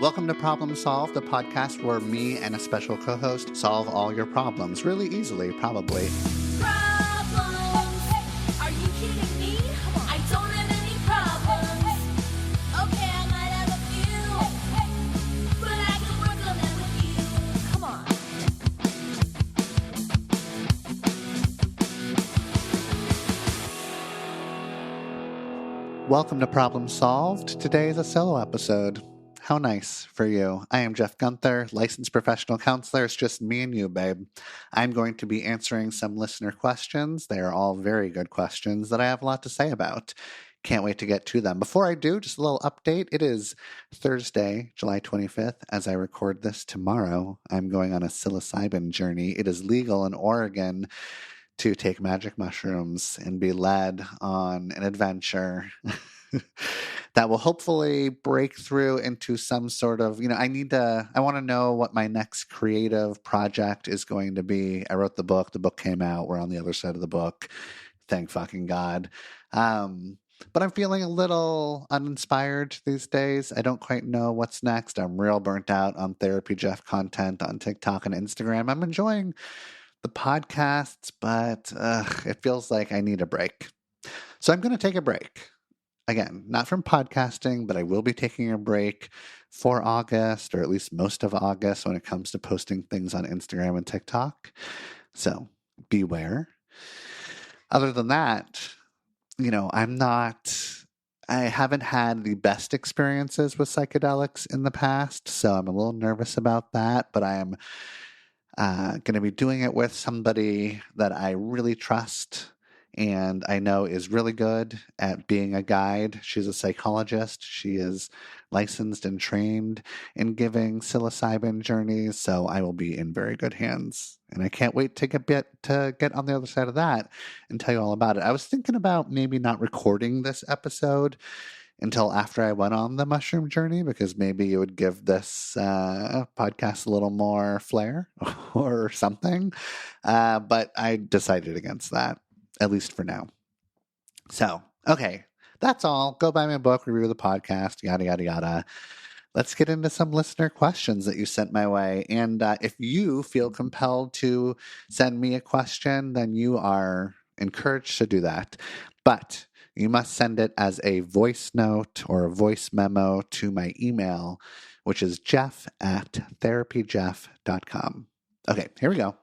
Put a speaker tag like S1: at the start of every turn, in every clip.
S1: Welcome to Problem Solve, the podcast where me and a special co-host solve all your problems really easily, probably.
S2: Problems? Are you kidding me? I don't have any problems. Okay, I might have a few, but I can work on them with you. Come on.
S1: Welcome to Problem Solved. Today is a solo episode. How nice for you. I am Jeff Gunther, licensed professional counselor. It's just me and you, babe. I'm going to be answering some listener questions. They are all very good questions that I have a lot to say about. Can't wait to get to them. Before I do, just a little update. It is Thursday, July 25th. As I record this tomorrow, I'm going on a psilocybin journey. It is legal in Oregon to take magic mushrooms and be led on an adventure that will hopefully break through into some sort of, I want to know what my next creative project is going to be. I wrote the book came out. We're on the other side of the book. Thank fucking God. But I'm feeling a little uninspired these days. I don't quite know what's next. I'm real burnt out on Therapy Jeff content on TikTok and Instagram. I'm enjoying the podcasts, but it feels like I need a break. So I'm going to take a break. Again, not from podcasting, but I will be taking a break for August, or at least most of August, when it comes to posting things on Instagram and TikTok. So beware. Other than that, I haven't had the best experiences with psychedelics in the past, so I'm a little nervous about that, but I am going to be doing it with somebody that I really trust and I know is really good at being a guide. She's a psychologist. She is licensed and trained in giving psilocybin journeys, so I will be in very good hands. And I can't wait to get on the other side of that and tell you all about it. I was thinking about maybe not recording this episode until after I went on the mushroom journey, because maybe it would give this podcast a little more flair or something. But I decided against that, at least for now. So, okay, that's all. Go buy my book, review the podcast, yada, yada, yada. Let's get into some listener questions that you sent my way. And if you feel compelled to send me a question, then you are encouraged to do that. But you must send it as a voice note or a voice memo to my email, which is jeff@therapyjeff.com. Okay, here we go.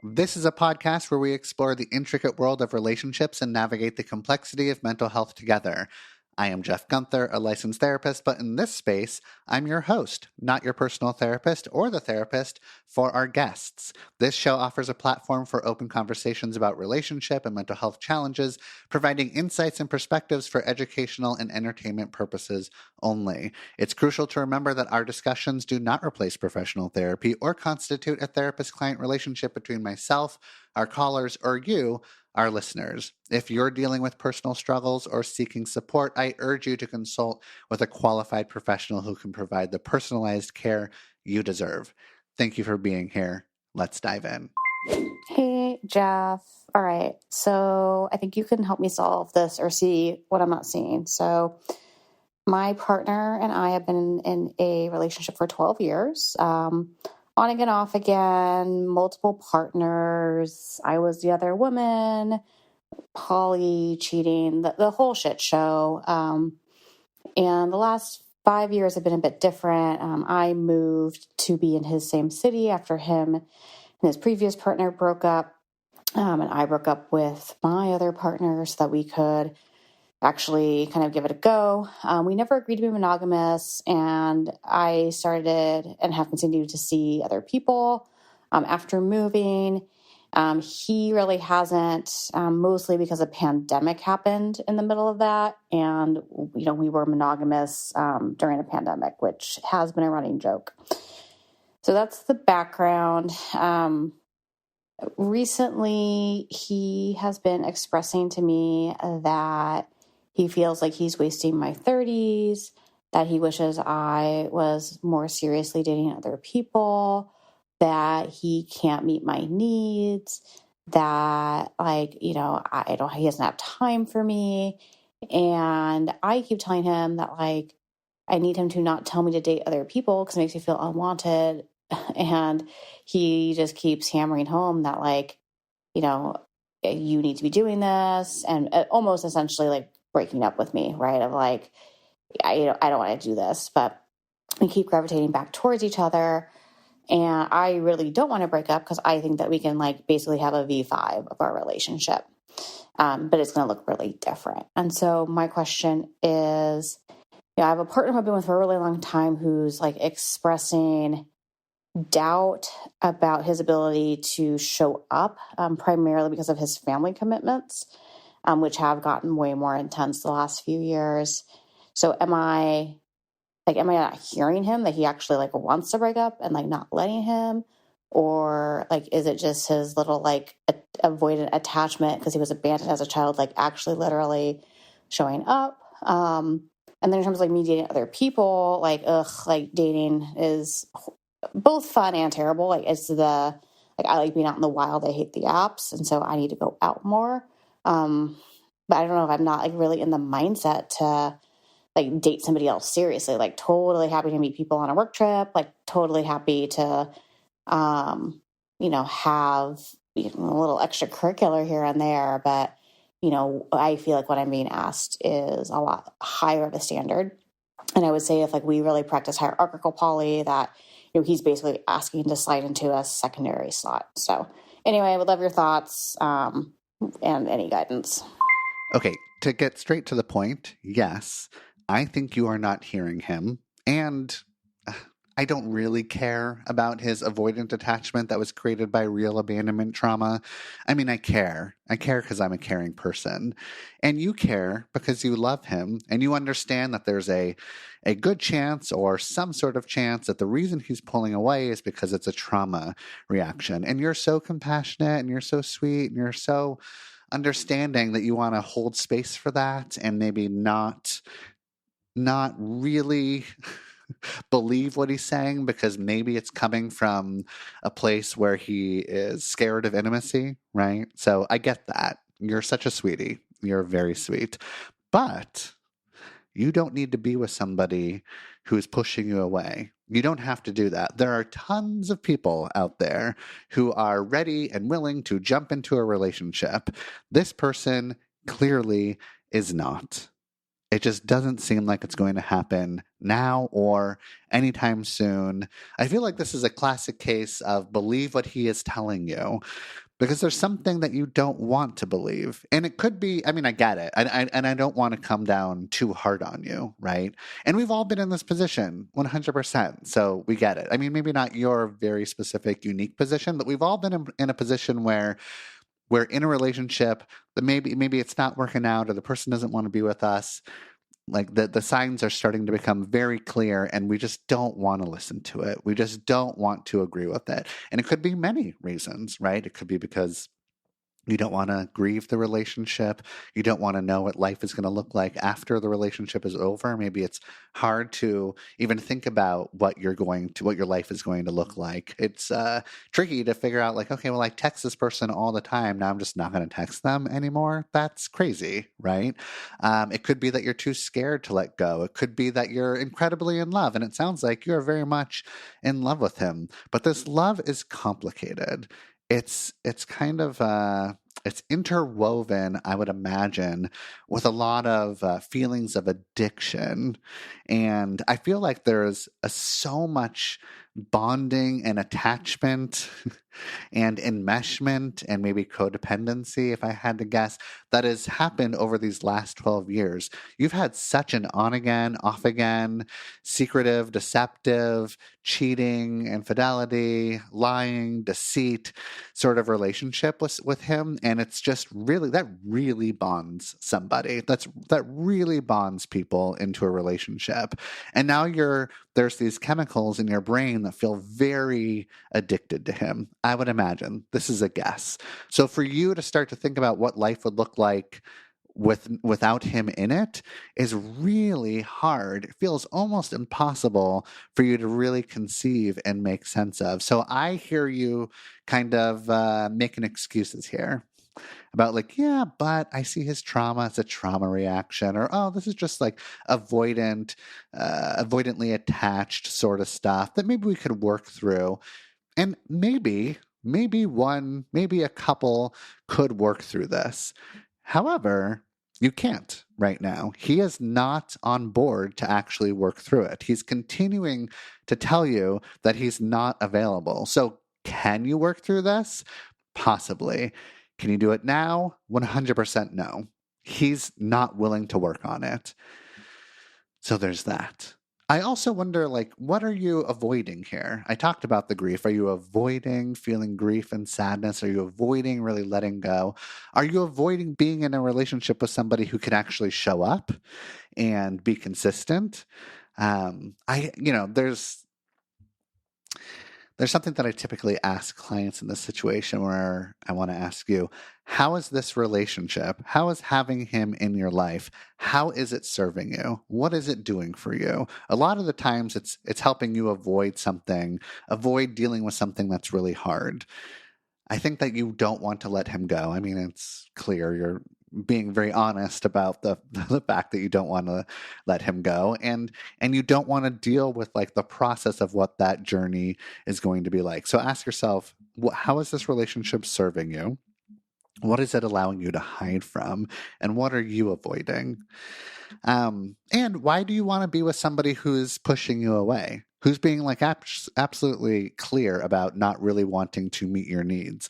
S1: This is a podcast where we explore the intricate world of relationships and navigate the complexity of mental health together. I am Jeff Gunther, a licensed therapist, but in this space, I'm your host, not your personal therapist or the therapist for our guests. This show offers a platform for open conversations about relationship and mental health challenges, providing insights and perspectives for educational and entertainment purposes only. It's crucial to remember that our discussions do not replace professional therapy or constitute a therapist-client relationship between myself, our callers, or you, our listeners. If you're dealing with personal struggles or seeking support, I urge you to consult with a qualified professional who can provide the personalized care you deserve. Thank you for being here. Let's dive in.
S3: Hey, Jeff. All right. So I think you can help me solve this or see what I'm not seeing. So my partner and I have been in a relationship for 12 years. On again, off again, multiple partners. I was the other woman, poly, cheating, the whole shit show. And the last 5 years have been a bit different. I moved to be in his same city after him and his previous partner broke up. And I broke up with my other partner so that we could actually kind of give it a go. We never agreed to be monogamous, and I started and have continued to see other people after moving. He really hasn't, mostly because a pandemic happened in the middle of that, and we were monogamous during a pandemic, which has been a running joke. So that's the background. Recently, he has been expressing to me that he feels like he's wasting my 30s, that he wishes I was more seriously dating other people, that he can't meet my needs, that he doesn't have time for me. And I keep telling him that I need him to not tell me to date other people because it makes me feel unwanted. And he just keeps hammering home that, like, you know, you need to be doing this, and almost essentially like breaking up with me, right? Of like, I don't want to do this, but we keep gravitating back towards each other. And I really don't want to break up because I think that we can like basically have a V5 of our relationship. But it's going to look really different. And so my question is, I have a partner who I've been with for a really long time who's like expressing doubt about his ability to show up, primarily because of his family commitments, which have gotten way more intense the last few years. So am I not hearing him that he actually like wants to break up and like not letting him? Or like, is it just his little like avoidant attachment because he was abandoned as a child, like actually literally showing up? And then in terms of like me dating other people, like dating is both fun and terrible. Like I like being out in the wild. I hate the apps. And so I need to go out more. But I don't know if I'm not like really in the mindset to like date somebody else seriously. Like totally happy to meet people on a work trip, like totally happy to have a little extracurricular here and there, but I feel like what I'm being asked is a lot higher of a standard. And I would say if like we really practice hierarchical poly, that he's basically asking to slide into a secondary slot. So anyway, I would love your thoughts and any guidance.
S1: Okay, to get straight to the point, yes, I think you are not hearing him. And I don't really care about his avoidant attachment that was created by real abandonment trauma. I mean, I care. I care because I'm a caring person. And you care because you love him and you understand that there's a good chance or some sort of chance that the reason he's pulling away is because it's a trauma reaction. And you're so compassionate and you're so sweet and you're so understanding that you want to hold space for that and maybe not really believe what he's saying because maybe it's coming from a place where he is scared of intimacy, right? So I get that. You're such a sweetie. You're very sweet. But you don't need to be with somebody who's pushing you away. You don't have to do that. There are tons of people out there who are ready and willing to jump into a relationship. This person clearly is not. It just doesn't seem like it's going to happen now or anytime soon. I feel like this is a classic case of believe what he is telling you because there's something that you don't want to believe. And it could be, I mean, I get it. And I don't want to come down too hard on you, right? And we've all been in this position 100%. So we get it. I mean, maybe not your very specific, unique position, but we've all been in a position where we're in a relationship that maybe it's not working out or the person doesn't want to be with us. Like the signs are starting to become very clear and we just don't want to listen to it. We just don't want to agree with it. And it could be many reasons, right? It could be because you don't want to grieve the relationship. You don't want to know what life is going to look like after the relationship is over. Maybe it's hard to even think about what your life is going to look like. It's tricky to figure out like, okay, well, I text this person all the time. Now I'm just not going to text them anymore. That's crazy, right? It could be that you're too scared to let go. It could be that you're incredibly in love. And it sounds like you're very much in love with him. But this love is complicated. It's kind of it's interwoven, I would imagine, with a lot of feelings of addiction, and I feel like there's so much bonding and attachment and enmeshment and maybe codependency, if I had to guess, that has happened over these last 12 years. You've had such an on again, off again, secretive, deceptive, cheating, infidelity, lying, deceit sort of relationship with him. And it's just that really bonds somebody. That really bonds people into a relationship. And now there's these chemicals in your brain that feel very addicted to him. I would imagine. This is a guess. So for you to start to think about what life would look like without him in it is really hard. It feels almost impossible for you to really conceive and make sense of. So I hear you kind of making excuses here. about like, yeah, but I see his trauma as a trauma reaction, or oh, this is just like avoidantly attached sort of stuff that maybe we could work through. And maybe a couple could work through this. However, you can't right now. He is not on board to actually work through it. He's continuing to tell you that he's not available. So, can you work through this? Possibly. Can you do it now? 100% no. He's not willing to work on it. So there's that. I also wonder, like, what are you avoiding here? I talked about the grief. Are you avoiding feeling grief and sadness? Are you avoiding really letting go? Are you avoiding being in a relationship with somebody who can actually show up and be consistent? There's something that I typically ask clients in this situation where I want to ask you, how is this relationship? How is having him in your life? How is it serving you? What is it doing for you? A lot of the times it's helping you avoid dealing with something that's really hard. I think that you don't want to let him go. I mean, it's clear you're being very honest about the fact that you don't want to let him go, and you don't want to deal with like the process of what that journey is going to be like. So ask yourself, how is this relationship serving you? What is it allowing you to hide from? And what are you avoiding? And why do you want to be with somebody who's pushing you away? Who's being like absolutely clear about not really wanting to meet your needs?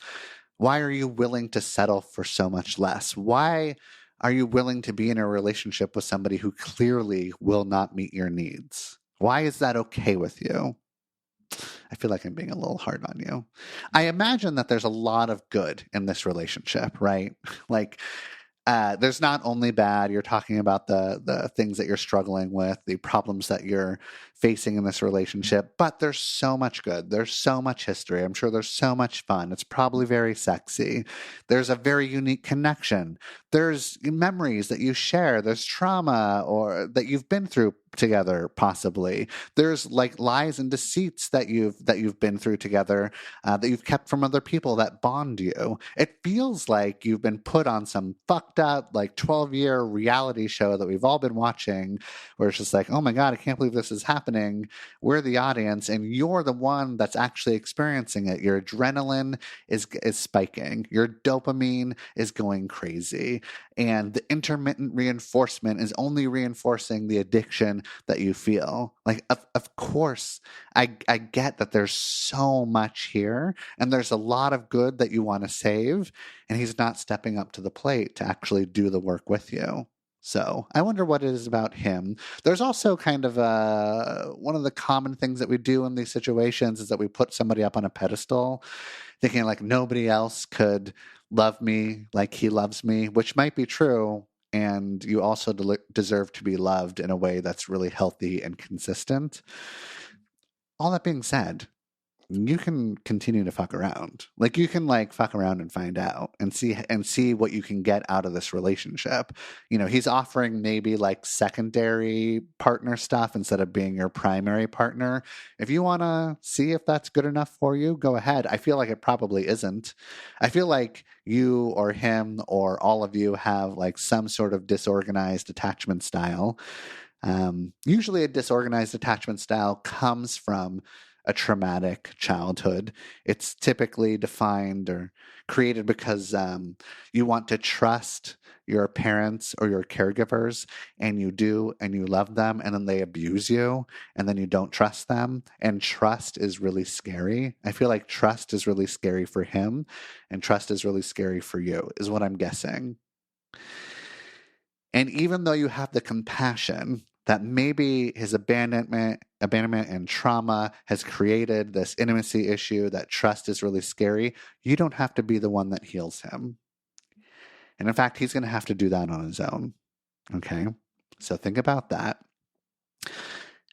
S1: Why are you willing to settle for so much less? Why are you willing to be in a relationship with somebody who clearly will not meet your needs? Why is that okay with you? I feel like I'm being a little hard on you. I imagine that there's a lot of good in this relationship, right? Like, there's not only bad. You're talking about the things that you're struggling with, the problems that you're facing in this relationship, but there's so much good. There's so much history. I'm sure there's so much fun. It's probably very sexy. There's a very unique connection. There's memories that you share. There's trauma or that you've been through together, possibly. There's like lies and deceits that you've been through together, that you've kept from other people that bond you. It feels like you've been put on some fucked up like 12-year reality show that we've all been watching, where it's just like, oh my God, I can't believe this is happening. We're the audience and you're the one that's actually experiencing it. Your adrenaline is spiking. Your dopamine is going crazy. And the intermittent reinforcement is only reinforcing the addiction that you feel. Like, of course, I get that there's so much here and there's a lot of good that you want to save, and he's not stepping up to the plate to actually do the work with you. So I wonder what it is about him. There's also kind of one of the common things that we do in these situations is that we put somebody up on a pedestal, thinking like nobody else could love me like he loves me, which might be true. And you also deserve to be loved in a way that's really healthy and consistent. All that being said, you can continue to fuck around. Like you can like fuck around and find out and see what you can get out of this relationship. You know, he's offering maybe like secondary partner stuff instead of being your primary partner. If you want to see if that's good enough for you, go ahead. I feel like it probably isn't. I feel like you or him or all of you have like some sort of disorganized attachment style. Usually a disorganized attachment style comes from a traumatic childhood. It's typically defined or created because you want to trust your parents or your caregivers, and you do, and you love them, and then they abuse you, and then you don't trust them. And trust is really scary. I feel like trust is really scary for him, and trust is really scary for you, is what I'm guessing. And even though you have the compassion that maybe his abandonment and trauma has created this intimacy issue, that trust is really scary, you don't have to be the one that heals him. And in fact, he's going to have to do that on his own. Okay? So think about that.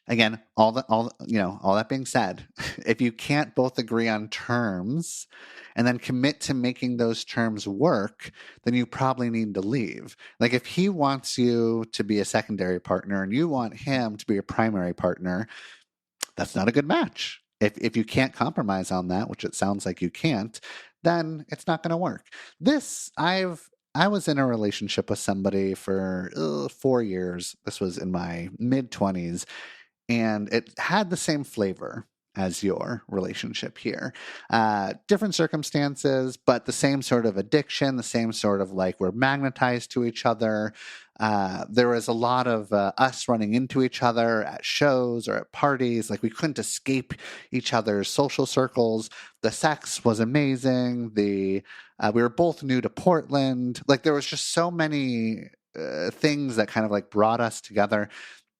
S1: Again, all that being said, if you can't both agree on terms and then commit to making those terms work, then you probably need to leave. Like if he wants you to be a secondary partner and you want him to be a primary partner, that's not a good match. If you can't compromise on that, which it sounds like you can't, then it's not going to work. I was in a relationship with somebody for 4 years. This was in my mid 20s, and it had the same flavor as your relationship here. Different circumstances, but the same sort of addiction, the same sort of like we're magnetized to each other. There was a lot of us running into each other at shows or at parties. Like we couldn't escape each other's social circles. The sex was amazing. We were both new to Portland. Like there was just so many things that kind of like brought us together.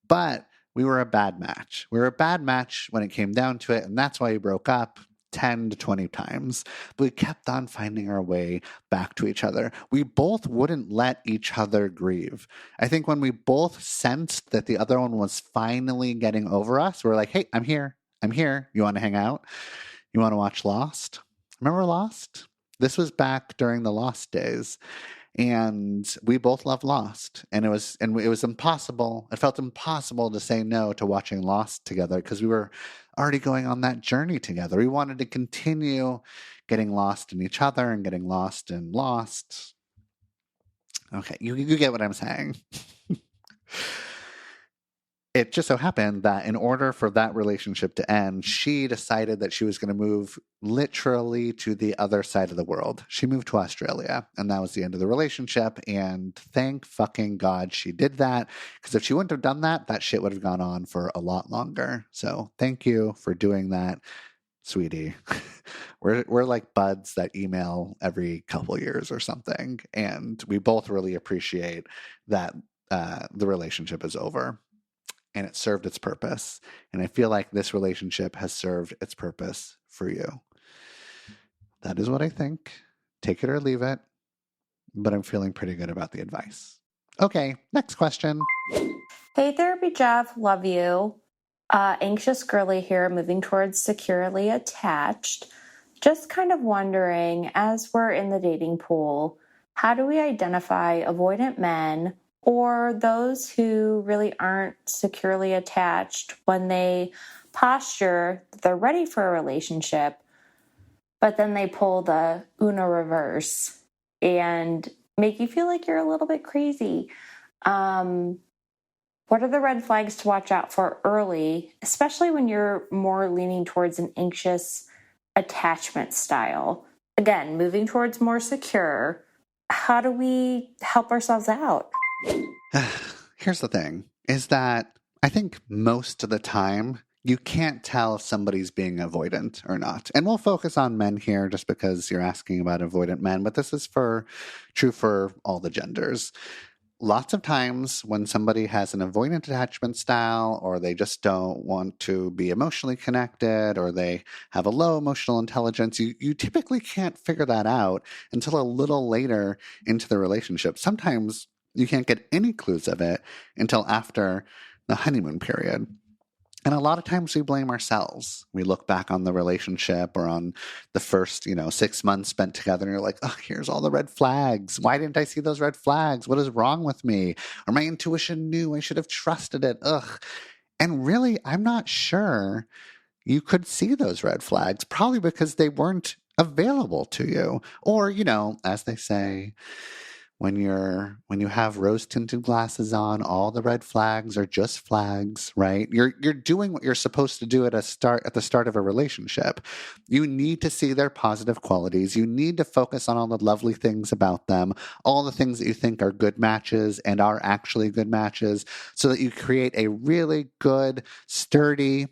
S1: But we were a bad match. We were a bad match when it came down to it, and that's why we broke up 10 to 20 times. But we kept on finding our way back to each other. We both wouldn't let each other grieve. I think when we both sensed that the other one was finally getting over us, we were like, hey, I'm here. I'm here. You want to hang out? You want to watch Lost? Remember Lost? This was back during the Lost days. And we both loved Lost, and it was impossible. It felt impossible to say no to watching Lost together because we were already going on that journey together. We wanted to continue getting lost in each other and getting lost in Lost. Okay, you get what I'm saying. It just so happened that in order for that relationship to end, she decided that she was going to move literally to the other side of the world. She moved to Australia, and that was the end of the relationship. And thank fucking God she did that, because if she wouldn't have done that, that shit would have gone on for a lot longer. So thank you for doing that, sweetie. We're like buds that email every couple years or something, and we both really appreciate that the relationship is over. And it served its purpose. And I feel like this relationship has served its purpose for you. That is what I think. Take it or leave it. But I'm feeling pretty good about the advice. Okay, next question.
S4: Hey, Therapy Jeff, love you. Anxious girly here, moving towards securely attached. Just kind of wondering, as we're in the dating pool, how do we identify avoidant men or those who really aren't securely attached when they posture that they're ready for a relationship, but then they pull the Uno reverse and make you feel like you're a little bit crazy? What are the red flags to watch out for early, especially when you're more leaning towards an anxious attachment style? Again, moving towards more secure. How do we help ourselves out?
S1: Here's the thing, is that I think most of the time you can't tell if somebody's being avoidant or not. And we'll focus on men here just because you're asking about avoidant men, but this is true for all the genders. Lots of times when somebody has an avoidant attachment style, or they just don't want to be emotionally connected, or they have a low emotional intelligence, you typically can't figure that out until a little later into the relationship. Sometimes you can't get any clues of it until after the honeymoon period. And a lot of times we blame ourselves. We look back on the relationship or on the first, 6 months spent together, and you're like, oh, here's all the red flags. Why didn't I see those red flags? What is wrong with me? Or my intuition knew I should have trusted it. Ugh. And really, I'm not sure you could see those red flags, probably because they weren't available to you. Or, as they say, when you have rose-tinted glasses on, all the red flags are just flags, right? You're doing what you're supposed to do at the start of a relationship. You need to see their positive qualities. You need to focus on all the lovely things about them, all the things that you think are good matches and are actually good matches, so that you create a really good, sturdy,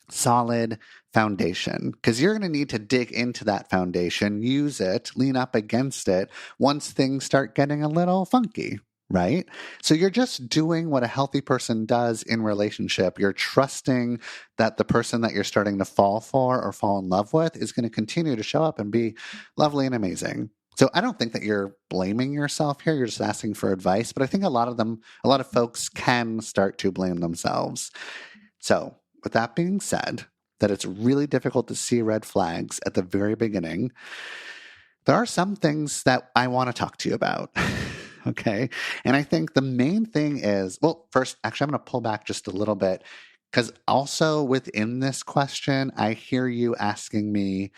S1: solid foundation, because you're going to need to dig into that foundation, use it, lean up against it once things start getting a little funky, right? So you're just doing what a healthy person does in relationship. You're trusting that the person that you're starting to fall for or fall in love with is going to continue to show up and be lovely and amazing. So I don't think that you're blaming yourself here. You're just asking for advice. But I think a lot of folks can start to blame themselves. So with that being said, that it's really difficult to see red flags at the very beginning, there are some things that I want to talk to you about. Okay. And I think the main thing is, well, first, actually, I'm going to pull back just a little bit. Because also within this question, I hear you asking me,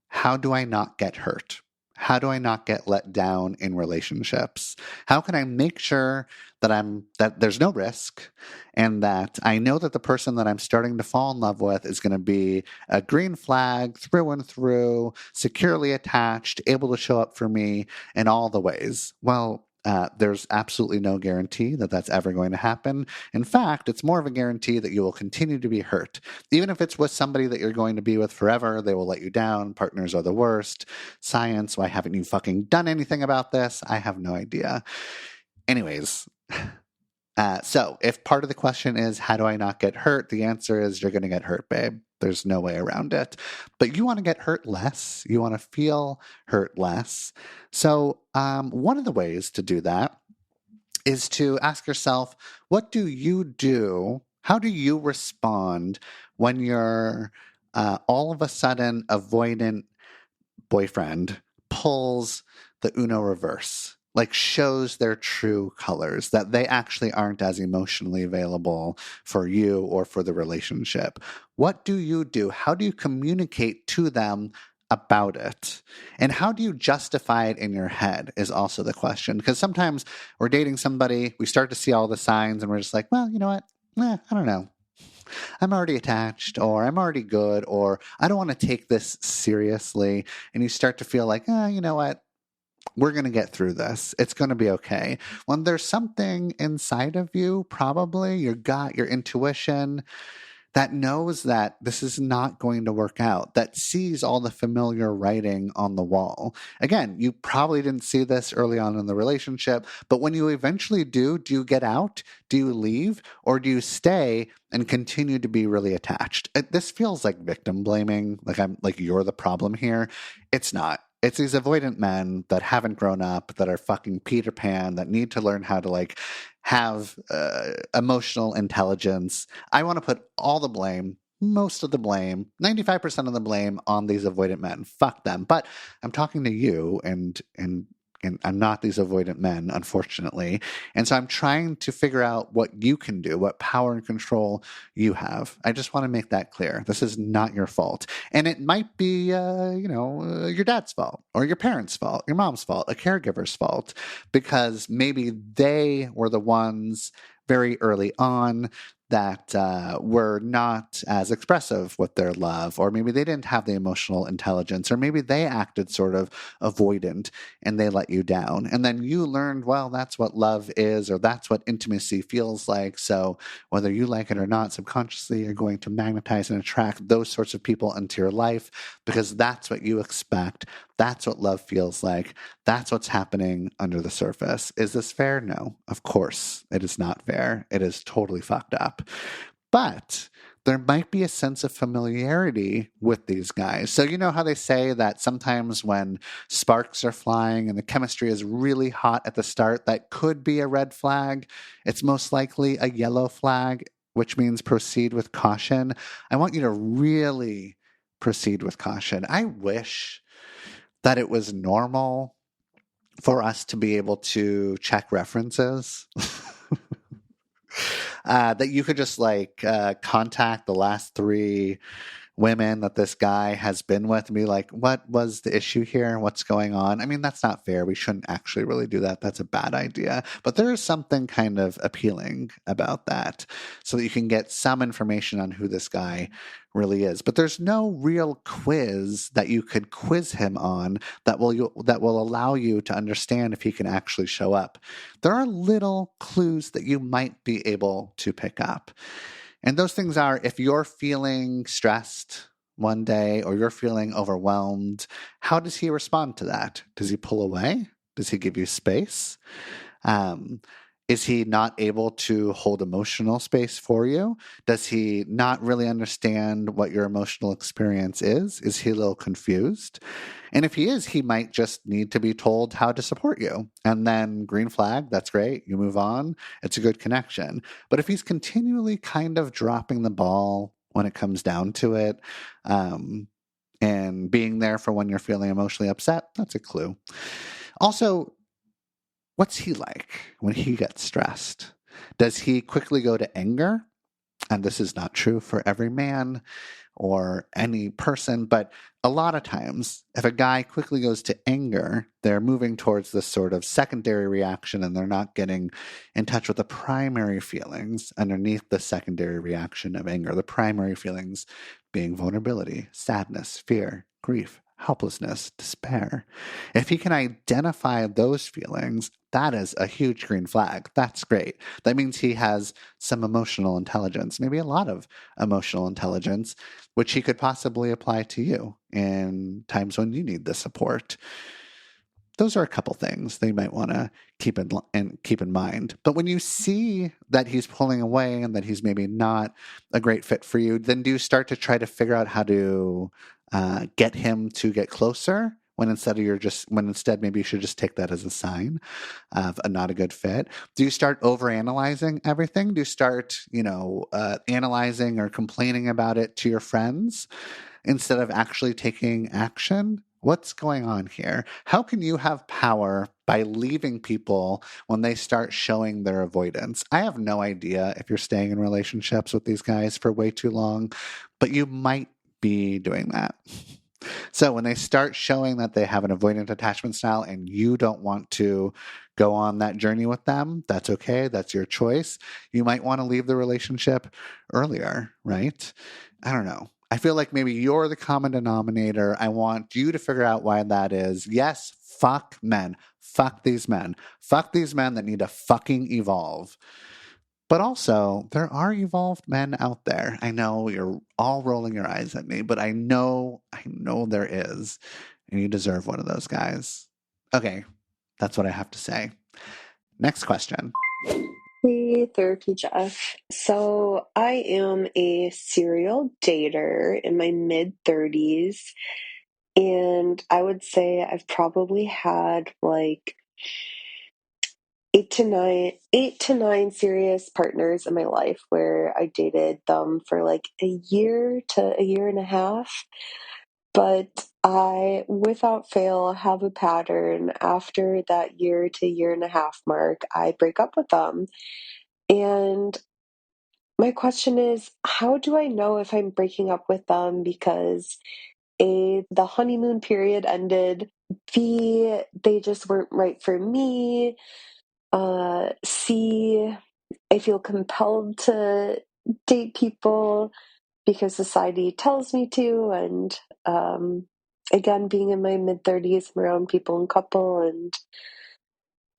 S1: how do I not get hurt? How do I not get let down in relationships? How can I make sure that there's no risk and that I know that the person that I'm starting to fall in love with is going to be a green flag through and through, securely attached, able to show up for me in all the ways? Well, there's absolutely no guarantee that that's ever going to happen. In fact, it's more of a guarantee that you will continue to be hurt. Even if it's with somebody that you're going to be with forever, they will let you down. Partners are the worst. Science, why haven't you fucking done anything about this? I have no idea. Anyways, so if part of the question is, how do I not get hurt? The answer is, you're going to get hurt, babe. There's no way around it. But you want to get hurt less. You want to feel hurt less. So one of the ways to do that is to ask yourself, what do you do? How do you respond when you're all of a sudden avoidant boyfriend pulls the Uno reverse, like shows their true colors, that they actually aren't as emotionally available for you or for the relationship? What do you do? How do you communicate to them about it? And how do you justify it in your head is also the question. Because sometimes we're dating somebody, we start to see all the signs and we're just like, well, you know what? I don't know. I'm already attached, or I'm already good, or I don't want to take this seriously. And you start to feel like, you know what? We're going to get through this. It's going to be okay. When there's something inside of you, probably your gut, your intuition, that knows that this is not going to work out, that sees all the familiar writing on the wall. Again, you probably didn't see this early on in the relationship, but when you eventually do you get out? Do you leave? Or do you stay and continue to be really attached? This feels like victim blaming, like you're the problem here. It's not. It's these avoidant men that haven't grown up, that are fucking Peter Pan, that need to learn how to have emotional intelligence. I want to put all the blame, most of the blame, 95% of the blame on these avoidant men. Fuck them. But I'm talking to you, and I'm not these avoidant men, unfortunately. And so I'm trying to figure out what you can do, what power and control you have. I just want to make that clear. This is not your fault. And it might be, your dad's fault, or your parents' fault, your mom's fault, a caregiver's fault, because maybe they were the ones very early on that were not as expressive with their love, or maybe they didn't have the emotional intelligence, or maybe they acted sort of avoidant and they let you down. And then you learned, well, that's what love is, or that's what intimacy feels like. So whether you like it or not, subconsciously you're going to magnetize and attract those sorts of people into your life, because that's what you expect. That's what love feels like. That's what's happening under the surface. Is this fair? No, of course it is not fair. It is totally fucked up. But there might be a sense of familiarity with these guys. So you know how they say that sometimes when sparks are flying and the chemistry is really hot at the start, that could be a red flag. It's most likely a yellow flag, which means proceed with caution. I want you to really proceed with caution. I wish that it was normal for us to be able to check references. That you could just contact the last 3 women that this guy has been with and be like, what was the issue here? What's going on? I mean, that's not fair. We shouldn't actually really do that. That's a bad idea. But there is something kind of appealing about that, so that you can get some information on who this guy really is. But there's no real quiz that you could quiz him on that will allow you to understand if he can actually show up. There are little clues that you might be able to pick up. And those things are, if you're feeling stressed one day or you're feeling overwhelmed, how does he respond to that? Does he pull away? Does he give you space? Is he not able to hold emotional space for you? Does he not really understand what your emotional experience is? Is he a little confused? And if he is, he might just need to be told how to support you. And then green flag, that's great. You move on. It's a good connection. But if he's continually kind of dropping the ball when it comes down to it, and being there for when you're feeling emotionally upset, that's a clue. Also, what's he like when he gets stressed? Does he quickly go to anger? And this is not true for every man or any person, but a lot of times, if a guy quickly goes to anger, they're moving towards this sort of secondary reaction and they're not getting in touch with the primary feelings underneath the secondary reaction of anger. The primary feelings being vulnerability, sadness, fear, grief, helplessness, despair. If he can identify those feelings, that is a huge green flag. That's great. That means he has some emotional intelligence, maybe a lot of emotional intelligence, which he could possibly apply to you in times when you need the support. Those are a couple things they might want to keep in mind. But when you see that he's pulling away and that he's maybe not a great fit for you, then do you start to try to figure out how to get him to get closer? When instead maybe you should just take that as a sign of a not a good fit. Do you start overanalyzing everything? Do you start, analyzing or complaining about it to your friends instead of actually taking action? What's going on here? How can you have power by leaving people when they start showing their avoidance? I have no idea if you're staying in relationships with these guys for way too long, but you might be doing that. So when they start showing that they have an avoidant attachment style and you don't want to go on that journey with them, that's okay. That's your choice. You might want to leave the relationship earlier, right? I don't know. I feel like maybe you're the common denominator. I want you to figure out why that is. Yes, fuck men. Fuck these men. Fuck these men that need to fucking evolve. But also, there are evolved men out there. I know you're all rolling your eyes at me, but I know there is. And you deserve one of those guys. Okay, that's what I have to say. Next question.
S5: Hey, Therapy Jeff. So I am a serial dater in my mid 30s, and I would say I've probably had like eight to nine serious partners in my life where I dated them for like a year to a year and a half. But I, without fail, have a pattern. After that year to year and a half mark, I break up with them. And my question is, how do I know if I'm breaking up with them because A, the honeymoon period ended, B, they just weren't right for me, C, I feel compelled to date people because society tells me to, and again, being in my mid 30s, I'm around people and couple, and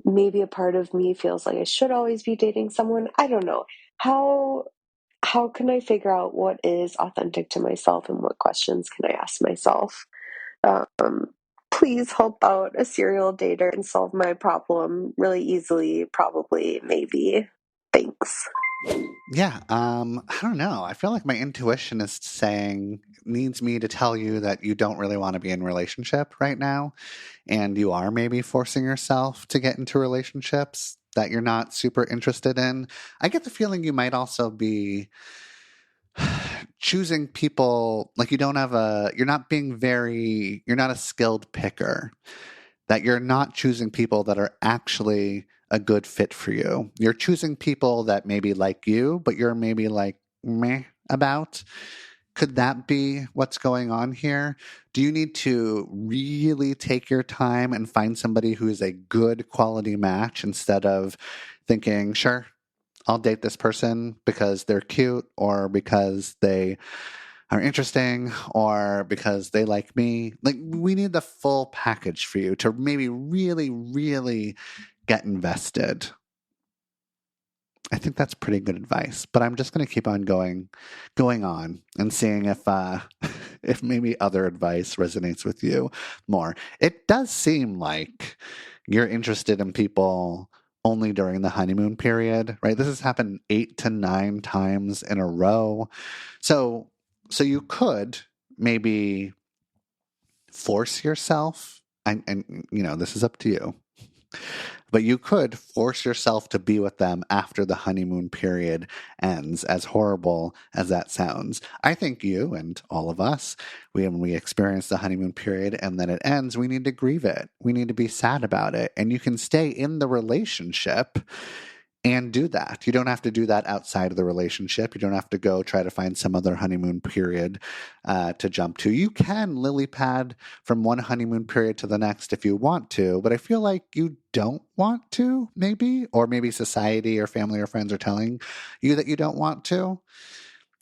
S5: maybe a part of me feels like I should always be dating someone. I don't know. How can I figure out what is authentic to myself and what questions can I ask myself? Um, Please help out a serial dater and solve my problem really easily, probably, maybe. Thanks.
S1: Yeah, I don't know. I feel like my intuition is saying needs me to tell you that you don't really want to be in a relationship right now, and you are maybe forcing yourself to get into relationships that you're not super interested in. I get the feeling you might also be choosing people like you're not a skilled picker, that you're not choosing people that are actually a good fit for you. You're choosing people that maybe like you, but you're maybe like meh about. Could that be what's going on here? Do you need to really take your time and find somebody who is a good quality match instead of thinking, sure, I'll date this person because they're cute or because they are interesting or because they like me? Like, we need the full package for you to maybe really, really get invested. I think that's pretty good advice, but I'm just going to keep on going on and seeing if if maybe other advice resonates with you more. It does seem like you're interested in people only during the honeymoon period, right? This has happened 8 to 9 times in a row. So you could maybe force yourself, and this is up to you, but you could force yourself to be with them after the honeymoon period ends, as horrible as that sounds. I think you and all of us, when we experience the honeymoon period and then it ends, we need to grieve it. We need to be sad about it. And you can stay in the relationship and do that. You don't have to do that outside of the relationship. You don't have to go try to find some other honeymoon period to jump to. You can lily pad from one honeymoon period to the next if you want to, but I feel like you don't want to, maybe, or maybe society or family or friends are telling you that you don't want to.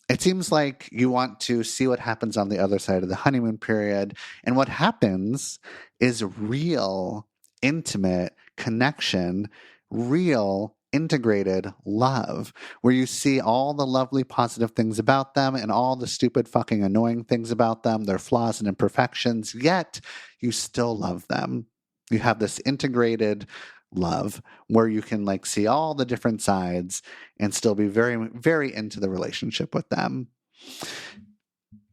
S1: It seems like you want to see what happens on the other side of the honeymoon period. And what happens is real, intimate connection, real, integrated love, where you see all the lovely, positive things about them and all the stupid, fucking annoying things about them, their flaws and imperfections, yet you still love them. You have this integrated love where you can like see all the different sides and still be very, very into the relationship with them.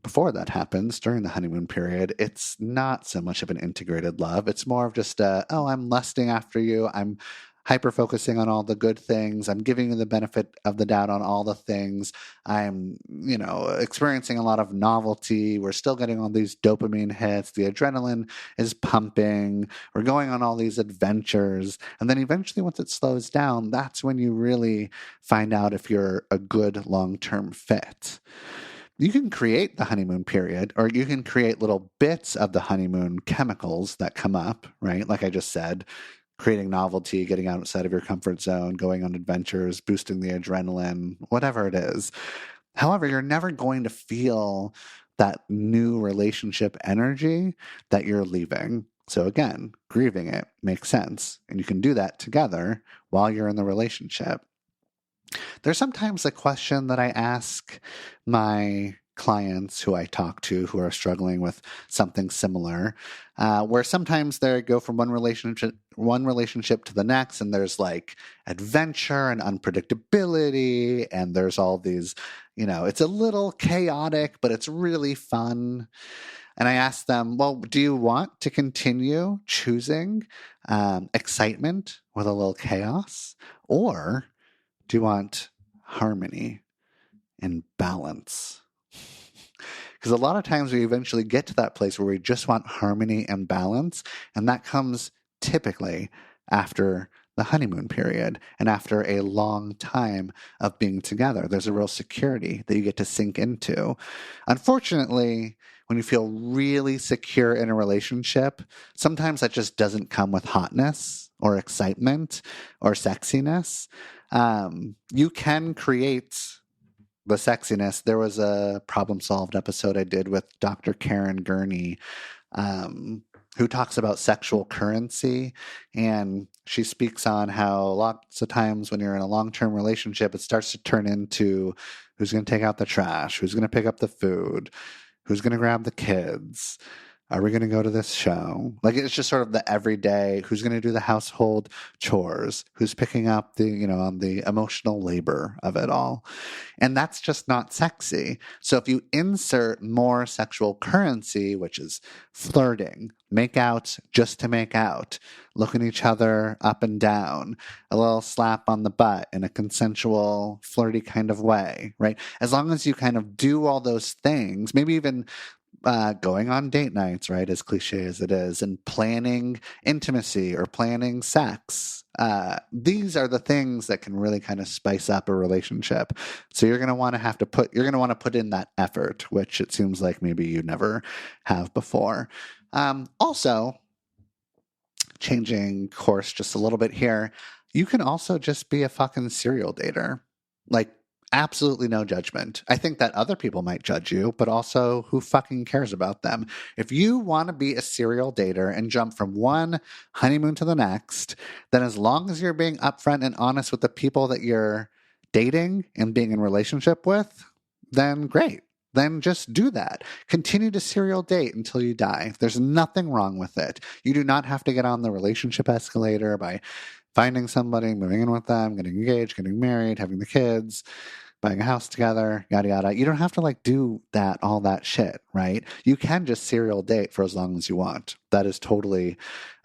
S1: Before that happens, during the honeymoon period, it's not so much of an integrated love. It's more of just oh, I'm lusting after you. I'm hyper focusing on all the good things. I'm giving you the benefit of the doubt on all the things. I'm, experiencing a lot of novelty. We're still getting all these dopamine hits. The adrenaline is pumping. We're going on all these adventures. And then eventually, once it slows down, that's when you really find out if you're a good long-term fit. You can create the honeymoon period, or you can create little bits of the honeymoon chemicals that come up, right? Like I just said, creating novelty, getting outside of your comfort zone, going on adventures, boosting the adrenaline, whatever it is. However, you're never going to feel that new relationship energy that you're leaving. So again, grieving it makes sense. And you can do that together while you're in the relationship. There's sometimes a question that I ask my clients who I talk to who are struggling with something similar, where sometimes they go from one relationship to the next, and there's like adventure and unpredictability, and there's all these, it's a little chaotic, but it's really fun. And I ask them, well, do you want to continue choosing excitement with a little chaos, or do you want harmony and balance? Because a lot of times we eventually get to that place where we just want harmony and balance, and that comes typically after the honeymoon period and after a long time of being together. There's a real security that you get to sink into. Unfortunately, when you feel really secure in a relationship, sometimes that just doesn't come with hotness or excitement or sexiness. You can create the sexiness. There was a Problem Solved episode I did with Dr. Karen Gurney, who talks about sexual currency. And she speaks on how lots of times when you're in a long-term relationship, it starts to turn into who's going to take out the trash, who's going to pick up the food, who's going to grab the kids. Are we going to go to this show? Like, it's just sort of the everyday, who's going to do the household chores, who's picking up the, on the emotional labor of it all. And that's just not sexy. So if you insert more sexual currency, which is flirting, make out just to make out, looking each other up and down, a little slap on the butt in a consensual, flirty kind of way, right? As long as you kind of do all those things, maybe even going on date nights, right, as cliche as it is, and planning intimacy or planning sex. These are the things that can really kind of spice up a relationship. So you're going to want to put in that effort, which it seems like maybe you never have before. Also, changing course just a little bit here, you can also just be a fucking serial dater. Like, absolutely no judgment. I think that other people might judge you, but also who fucking cares about them? If you want to be a serial dater and jump from one honeymoon to the next, then as long as you're being upfront and honest with the people that you're dating and being in relationship with, then great. Then just do that. Continue to serial date until you die. There's nothing wrong with it. You do not have to get on the relationship escalator by finding somebody, moving in with them, getting engaged, getting married, having the kids, buying a house together, yada, yada. You don't have to do all that shit, right? You can just serial date for as long as you want. That is totally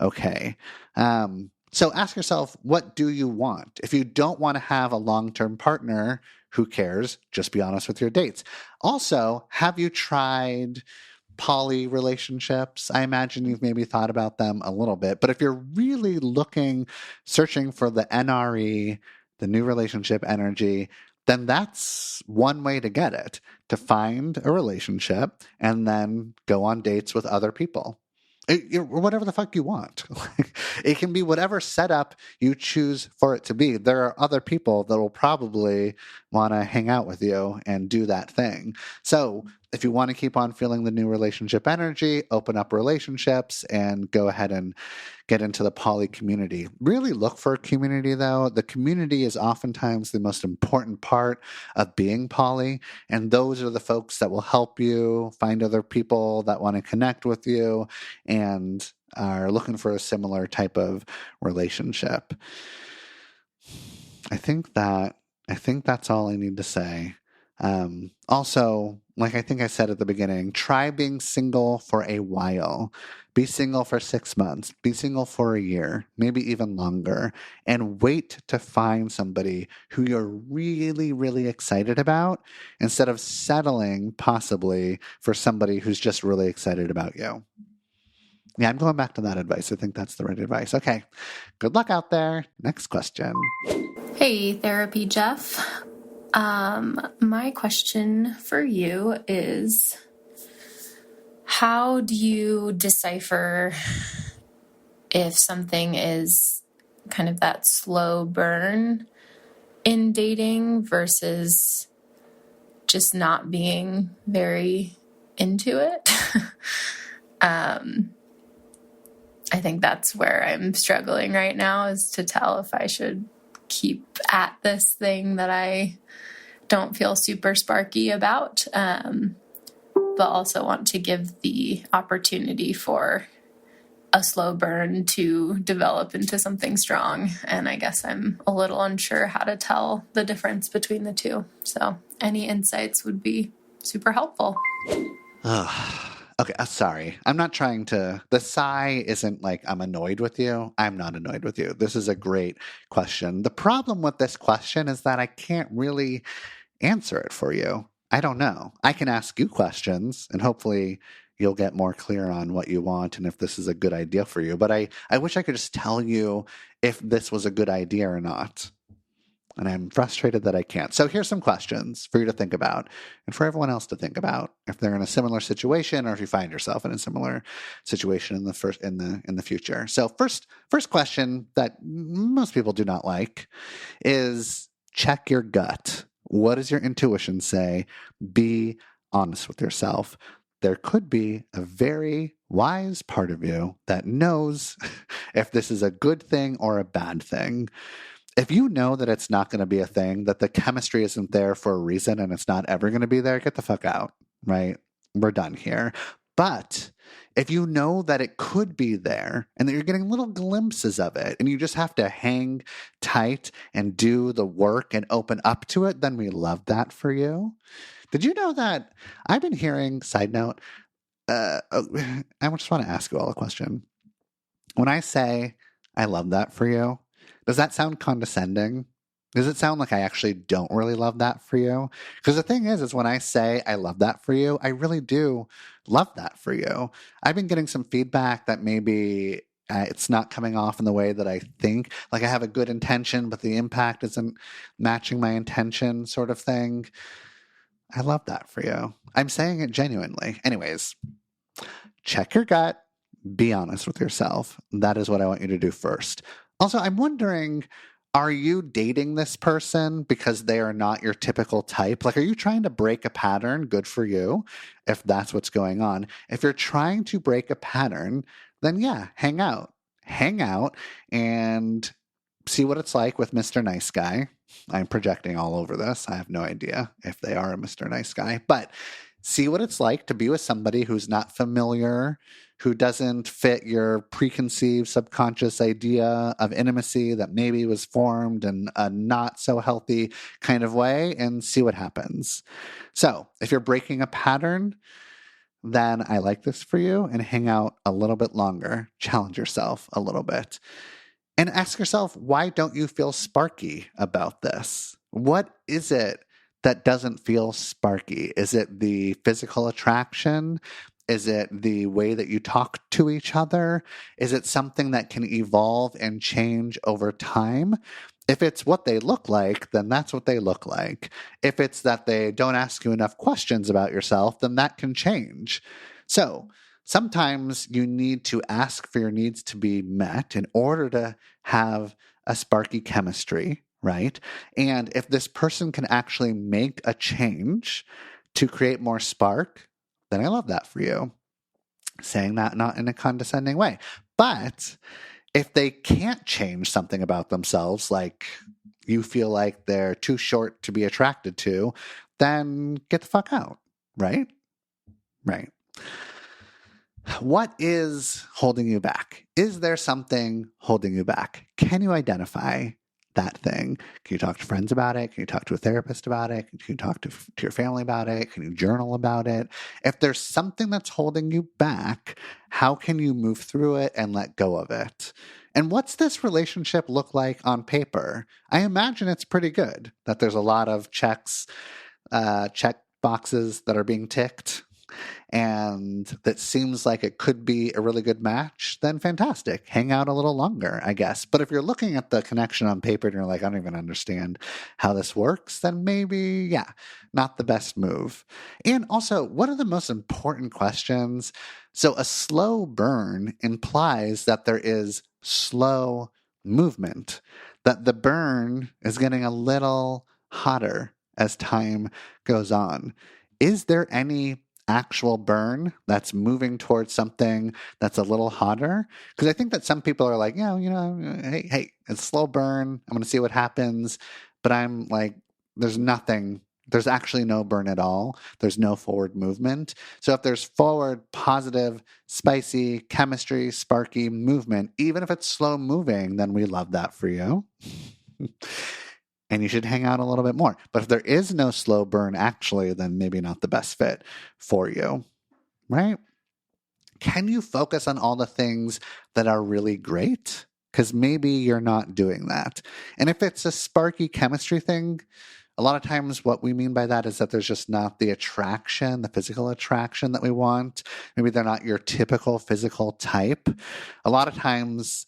S1: okay. So ask yourself, what do you want? If you don't want to have a long-term partner, who cares? Just be honest with your dates. Also, have you tried poly relationships? I imagine you've maybe thought about them a little bit, but if you're really searching for the NRE, the new relationship energy, then that's one way to get it, to find a relationship and then go on dates with other people. Or whatever the fuck you want. It can be whatever setup you choose for it to be. There are other people that will probably want to hang out with you and do that thing. So if you want to keep on feeling the new relationship energy, open up relationships and go ahead and get into the poly community. Really look for a community, though. The community is oftentimes the most important part of being poly, and those are the folks that will help you find other people that want to connect with you and are looking for a similar type of relationship. I think that's all I need to say. Also, like I think I said at the beginning, try being single for a while. Be single for 6 months. Be single for a year, maybe even longer, and wait to find somebody who you're really, really excited about instead of settling possibly for somebody who's just really excited about you. Yeah, I'm going back to that advice. I think that's the right advice. Okay. Good luck out there. Next question.
S6: Hey, Therapy Jeff. My question for you is, how do you decipher if something is kind of that slow burn in dating versus just not being very into it? I think that's where I'm struggling right now, is to tell if I should keep at this thing that I don't feel super sparky about, but also want to give the opportunity for a slow burn to develop into something strong. And I guess I'm a little unsure how to tell the difference between the two. So any insights would be super helpful.
S1: Okay, sorry. I'm not trying to. The sigh isn't like I'm annoyed with you. I'm not annoyed with you. This is a great question. The problem with this question is that I can't really answer it for you. I don't know. I can ask you questions and hopefully you'll get more clear on what you want and if this is a good idea for you. But I wish I could just tell you if this was a good idea or not. And I'm frustrated that I can't. So here's some questions for you to think about and for everyone else to think about if they're in a similar situation or if you find yourself in a similar situation in the future. So first question that most people do not like is check your gut. What does your intuition say? Be honest with yourself. There could be a very wise part of you that knows if this is a good thing or a bad thing. If you know that it's not going to be a thing, that the chemistry isn't there for a reason and it's not ever going to be there, get the fuck out, right? We're done here. But if you know that it could be there and that you're getting little glimpses of it and you just have to hang tight and do the work and open up to it, then we love that for you. Did you know that I've been hearing, side note, I just want to ask you all a question. When I say I love that for you, does that sound condescending? Does it sound like I actually don't really love that for you? Because the thing is when I say I love that for you, I really do love that for you. I've been getting some feedback that maybe it's not coming off in the way that I think. Like I have a good intention, but the impact isn't matching my intention, sort of thing. I love that for you. I'm saying it genuinely. Anyways, check your gut. Be honest with yourself. That is what I want you to do first. Also, I'm wondering, are you dating this person because they are not your typical type? Like, are you trying to break a pattern? Good for you, if that's what's going on. If you're trying to break a pattern, then yeah, hang out. Hang out and see what it's like with Mr. Nice Guy. I'm projecting all over this. I have no idea if they are a Mr. Nice Guy, but see what it's like to be with somebody who's not familiar, who doesn't fit your preconceived subconscious idea of intimacy that maybe was formed in a not so healthy kind of way, and see what happens. So if you're breaking a pattern, then I like this for you, and hang out a little bit longer. Challenge yourself a little bit. And ask yourself, why don't you feel sparky about this? What is it that doesn't feel sparky? Is it the physical attraction? Is it the way that you talk to each other? Is it something that can evolve and change over time? If it's what they look like, then that's what they look like. If it's that they don't ask you enough questions about yourself, then that can change. So sometimes you need to ask for your needs to be met in order to have a sparky chemistry, right? And if this person can actually make a change to create more spark, then I love that for you. Saying that not in a condescending way. But if they can't change something about themselves, like you feel like they're too short to be attracted to, then get the fuck out, right? Right. What is holding you back? Is there something holding you back? Can you identify that thing? Can you talk to friends about it? Can you talk to a therapist about it? Can you talk to your family about it? Can you journal about it? If there's something that's holding you back, how can you move through it and let go of it? And what's this relationship look like on paper? I imagine it's pretty good, that there's a lot of check boxes that are being ticked, and that seems like it could be a really good match, then fantastic. Hang out a little longer, I guess. But if you're looking at the connection on paper and you're like, I don't even understand how this works, then maybe, yeah, not the best move. And also, what are the most important questions? So a slow burn implies that there is slow movement, that the burn is getting a little hotter as time goes on. Is there any actual burn that's moving towards something that's a little hotter? Because I think that some people are like, hey, it's a slow burn. I'm going to see what happens. But I'm like, there's nothing. There's actually no burn at all. There's no forward movement. So if there's forward, positive, spicy, chemistry, sparky movement, even if it's slow moving, then we love that for you. And you should hang out a little bit more. But if there is no slow burn, actually, then maybe not the best fit for you, right? Can you focus on all the things that are really great? Because maybe you're not doing that. And if it's a sparky chemistry thing, a lot of times what we mean by that is that there's just not the attraction, the physical attraction that we want. Maybe they're not your typical physical type. A lot of times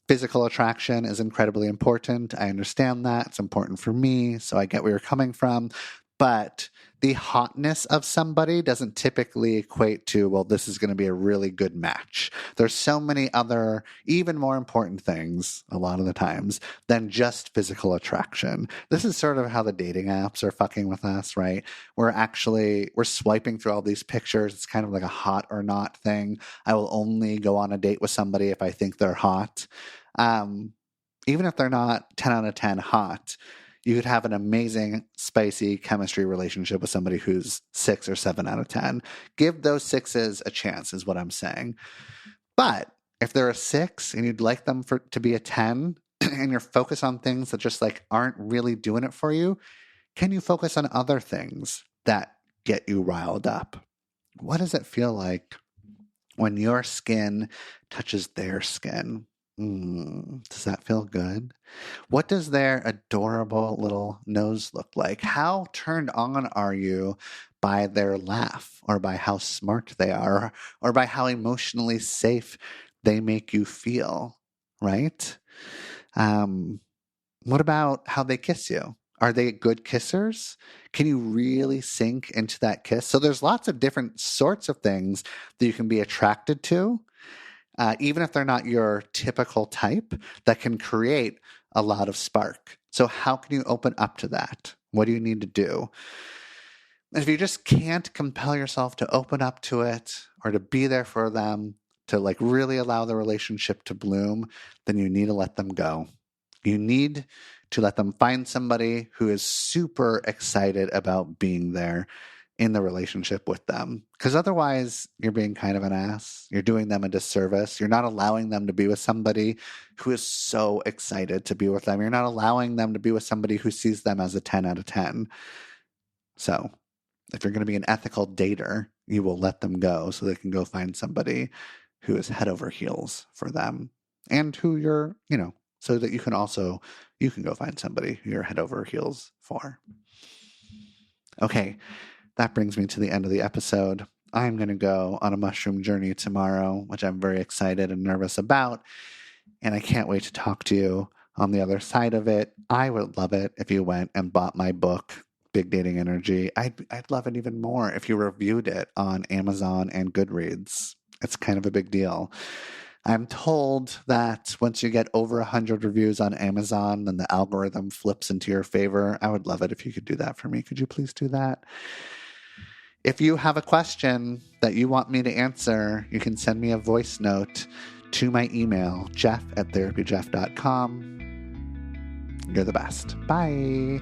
S1: physical attraction is incredibly important. I understand that. It's important for me, so I get where you're coming from. But the hotness of somebody doesn't typically equate to, well, this is going to be a really good match. There's so many other, even more important things, a lot of the times, than just physical attraction. This is sort of how the dating apps are fucking with us, right? We're swiping through all these pictures. It's kind of like a hot or not thing. I will only go on a date with somebody if I think they're hot. Even if they're not 10 out of 10 hot, you could have an amazing, spicy chemistry relationship with somebody who's 6 or 7 out of 10. Give those 6s a chance, is what I'm saying. But if they're a 6 and you'd like them to be a 10, and you're focused on things that just like aren't really doing it for you, can you focus on other things that get you riled up? What does it feel like when your skin touches their skin? Does that feel good? What does their adorable little nose look like? How turned on are you by their laugh, or by how smart they are, or by how emotionally safe they make you feel, right? What about how they kiss you? Are they good kissers? Can you really sink into that kiss? So there's lots of different sorts of things that you can be attracted to, even if they're not your typical type, that can create a lot of spark. So how can you open up to that? What do you need to do? And if you just can't compel yourself to open up to it, or to be there for them, to like really allow the relationship to bloom, then you need to let them go. You need to let them find somebody who is super excited about being there in the relationship with them. Because otherwise, you're being kind of an ass. You're doing them a disservice. You're not allowing them to be with somebody who is so excited to be with them. You're not allowing them to be with somebody who sees them as a 10 out of 10. So if you're going to be an ethical dater, you will let them go so they can go find somebody who is head over heels for them, and who you're, so that you can go find somebody who you're head over heels for. Okay. That brings me to the end of the episode. I'm going to go on a mushroom journey tomorrow, which I'm very excited and nervous about. And I can't wait to talk to you On the other side of it, I would love it if you went and bought my book, Big Dating Energy. I'd love it even more if you reviewed it on Amazon and Goodreads. It's kind of a big deal. I'm told that once you get over 100 reviews on Amazon, then the algorithm flips into your favor. I would love it if you could do that for me. Could you please do that? If you have a question that you want me to answer, you can send me a voice note to my email, jeff@therapyjeff.com. You're the best. Bye.